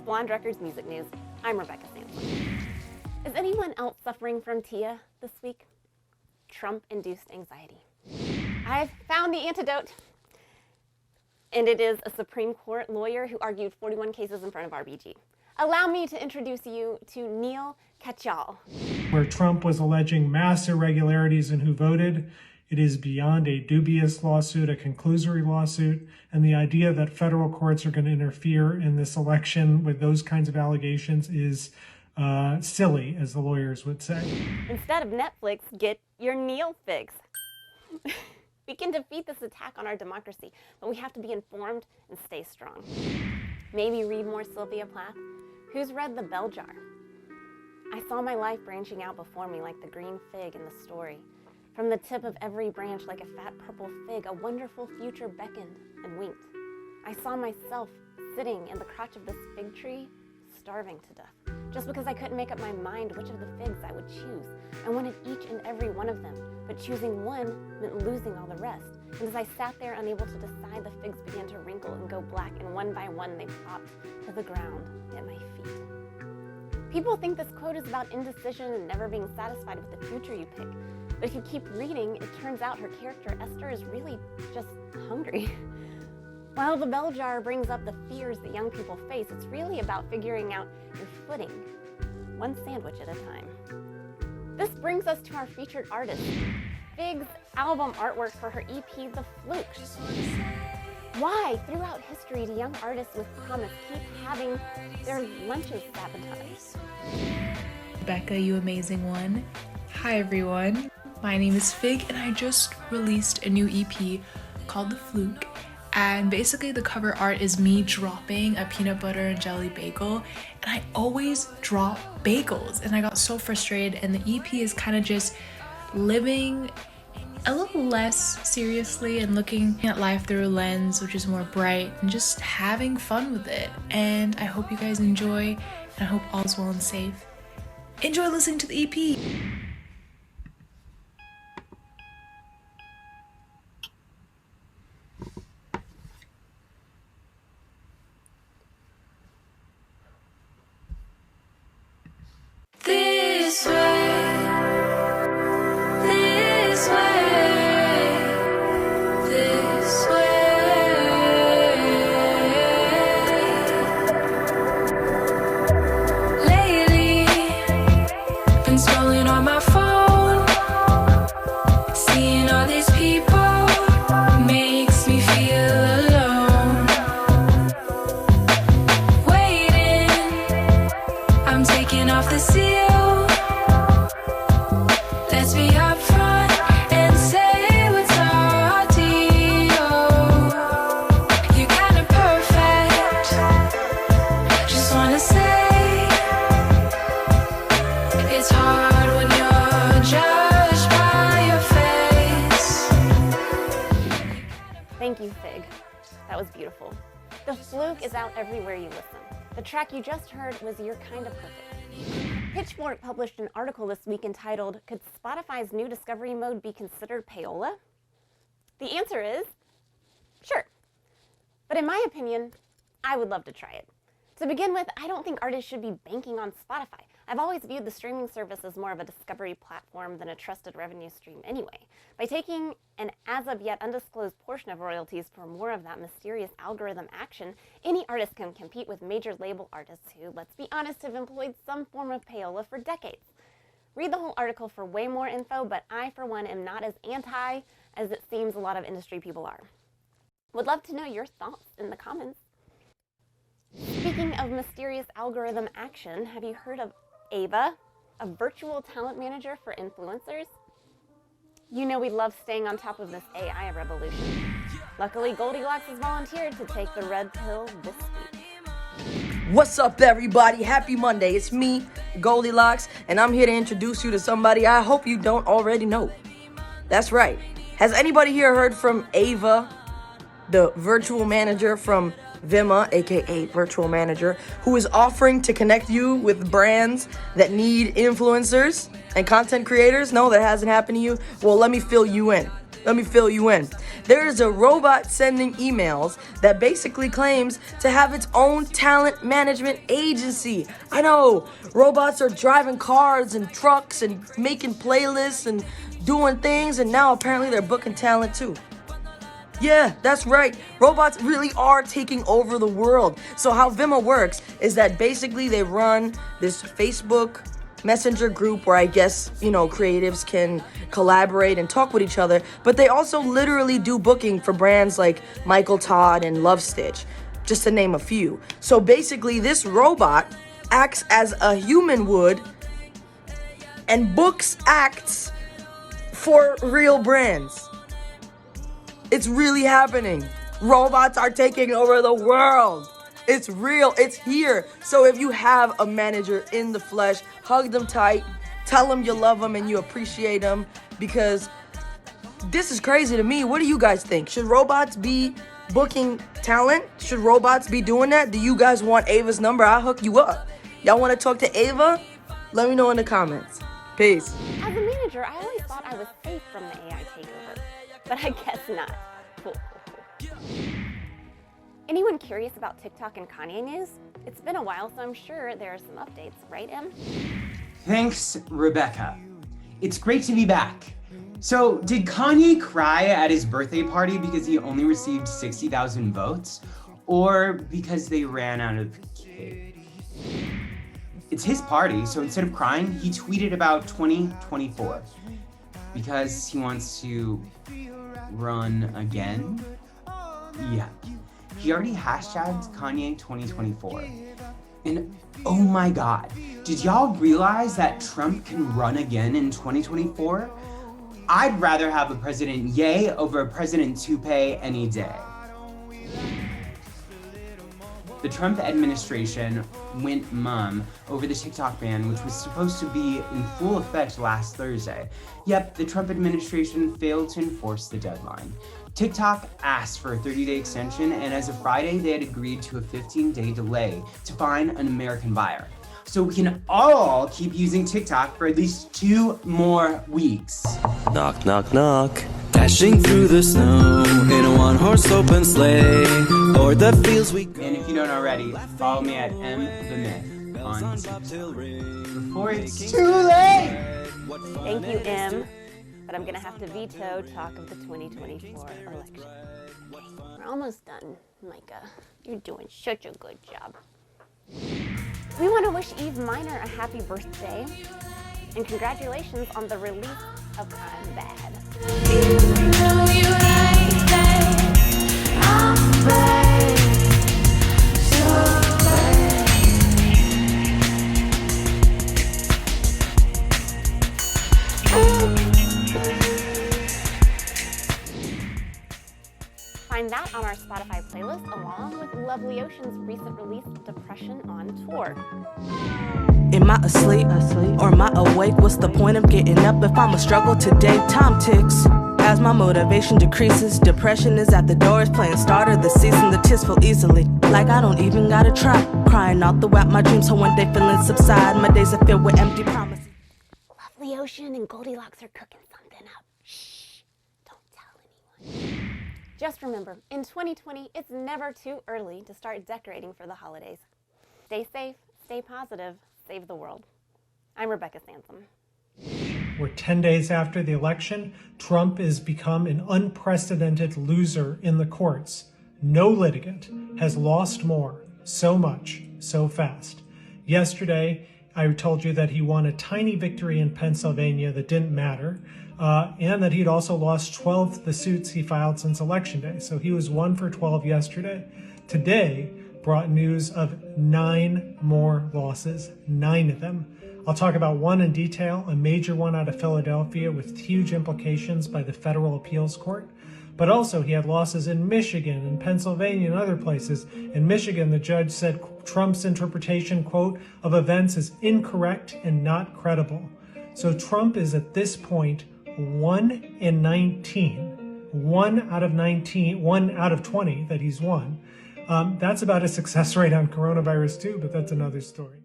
Blonde Records Music News. I'm Rebecca Sampson. Is anyone else suffering from TIA this week? Trump-induced anxiety. I've found the antidote. And it is a Supreme Court lawyer who argued 41 cases in front of RBG. Allow me to introduce you to Neil Katyal. Where Trump was alleging mass irregularities in who voted, it is beyond a dubious lawsuit, a conclusory lawsuit, and the idea that federal courts are going to interfere in this election with those kinds of allegations is silly, as the lawyers would say. Instead of Netflix, get your Neil fix. We can defeat this attack on our democracy, but we have to be informed and stay strong. Maybe read more Sylvia Plath. Who's read The Bell Jar? I saw my life branching out before me like the green fig in the story. From the tip of every branch like a fat purple fig, a wonderful future beckoned and winked. I saw myself sitting in the crotch of this fig tree, starving to death, just because I couldn't make up my mind which of the figs I would choose. I wanted each and every one of them, but choosing one meant losing all the rest. And as I sat there unable to decide, the figs began to wrinkle and go black, and one by one they plopped to the ground at my feet. People think this quote is about indecision and never being satisfied with the future you pick. But if you keep reading, it turns out her character, Esther, is really just hungry. While The Bell Jar brings up the fears that young people face, it's really about figuring out your footing, one sandwich at a time. This brings us to our featured artist, Fig's album artwork for her EP, The Fluke. Why, throughout history, do young artists with promise keep having their lunches sabotaged? Becca, you amazing one. Hi everyone, my name is Fig and I just released a new EP called The Fluke. And basically the cover art is me dropping a peanut butter and jelly bagel, and I always drop bagels and I got so frustrated, and the EP is kind of just living a little less seriously and looking at life through a lens which is more bright and just having fun with it. And I hope you guys enjoy, and I hope all's well and safe. Enjoy listening to the EP. This way, this way, this way. Lately, been scrolling on my phone, seeing all these people makes me feel alone. Waiting, I'm taking off the seal. Let's be upfront and say what's our deal. You're kinda perfect. Just wanna say it's hard when you're judged by your face. Thank you, Fig. That was beautiful. The Fluke is out everywhere you listen. The track you just heard was You're Kinda Perfect. Pitchfork published an article this week entitled, Could Spotify's New Discovery Mode Be Considered Payola? The answer is, sure. But in my opinion, I would love to try it. To begin with, I don't think artists should be banking on Spotify. I've always viewed the streaming service as more of a discovery platform than a trusted revenue stream anyway. By taking an as-of-yet undisclosed portion of royalties for more of that mysterious algorithm action, any artist can compete with major label artists who, let's be honest, have employed some form of payola for decades. Read the whole article for way more info, but I, for one, am not as anti as it seems a lot of industry people are. Would love to know your thoughts in the comments. Speaking of mysterious algorithm action, have you heard of Ava, a virtual talent manager for influencers? You know we love staying on top of this AI revolution. Luckily, Goldilocks has volunteered to take the red pill this week. What's up, everybody? Happy Monday. It's me, Goldilocks, and I'm here to introduce you to somebody I hope you don't already know. That's right. Has anybody here heard from Ava, the virtual manager from Vimma, aka Virtual Manager, who is offering to connect you with brands that need influencers and content creators? No, that hasn't happened to you? Well, let me fill you in. Let me fill you in. There is a robot sending emails that basically claims to have its own talent management agency. I know, robots are driving cars and trucks and making playlists and doing things, and now apparently they're booking talent too. Yeah, that's right. Robots really are taking over the world. So how Vimeo works is that basically they run this Facebook Messenger group where I guess, creatives can collaborate and talk with each other, but they also literally do booking for brands like Michael Todd and Love Stitch, just to name a few. So basically this robot acts as a human would and books acts for real brands. It's really happening. Robots are taking over the world. It's real. It's here. So if you have a manager in the flesh, hug them tight. Tell them you love them and you appreciate them, because this is crazy to me. What do you guys think? Should robots be booking talent? Should robots be doing that? Do you guys want Ava's number? I'll hook you up. Y'all want to talk to Ava? Let me know in the comments. Peace. As a manager, I always thought I was safe from the AI takeover, but I guess not. Cool. Anyone curious about TikTok and Kanye news? It's been a while, so I'm sure there are some updates, right, Em? Thanks, Rebecca. It's great to be back. So, did Kanye cry at his birthday party because he only received 60,000 votes? Or because they ran out of cake? It's his party, so instead of crying, he tweeted about 2024. Because he wants to run again? Yeah. He already hashtagged Kanye 2024. And oh my God, did y'all realize that Trump can run again in 2024? I'd rather have a President Ye over a President Toupee any day. The Trump administration went mum over the TikTok ban, which was supposed to be in full effect last Thursday. Yep, the Trump administration failed to enforce the deadline. TikTok asked for a 30-day extension, and as of Friday, they had agreed to a 15-day delay to find an American buyer. So we can all keep using TikTok for at least 2 more weeks. Knock, knock, knock. Dashing through the snow in a one-horse open sleigh, o'er the fields we go. And if you don't already, follow me at MTheMyth on TikTok before it's too late. Thank you, Em. But I'm gonna have to veto talk of the 2024 election. Okay, we're almost done, Micah. You're doing such a good job. We want to wish Eve Minor a happy birthday, and congratulations on the release of I'm Bad. Even though you like that, I'm bad, so bad. Find that on our Spotify playlist, along with Lovely Ocean's recent release, Depression on Tour. Am I asleep? Or am I awake? What's the point of getting up if I'm a struggle today? Time ticks as my motivation decreases. Depression is at the door, it's playing starter this season. The tears fall easily, like I don't even gotta try. Crying out throughout my dreams, so one day feelings subside. My days are filled with empty promises. Lovely Ocean and Goldilocks are cooking something up. Shh, don't tell anyone. Just remember, in 2020, it's never too early to start decorating for the holidays. Stay safe, stay positive, save the world. I'm Rebecca Sansom. We're 10 days after the election. Trump has become an unprecedented loser in the courts. No litigant has lost more, so much, so fast. Yesterday, I told you that he won a tiny victory in Pennsylvania that didn't matter, and that he'd also lost 12 of the suits he filed since Election Day. So he was 1 for 12 yesterday. Today brought news of 9 more losses, 9 of them. I'll talk about one in detail, a major one out of Philadelphia with huge implications by the federal appeals court. But also he had losses in Michigan and Pennsylvania and other places. In Michigan, the judge said Trump's interpretation, quote, of events is incorrect and not credible. So Trump is at this point 1 in 19, 1 out of 19, 1 out of 20 that he's won. That's about a success rate on coronavirus too, but that's another story.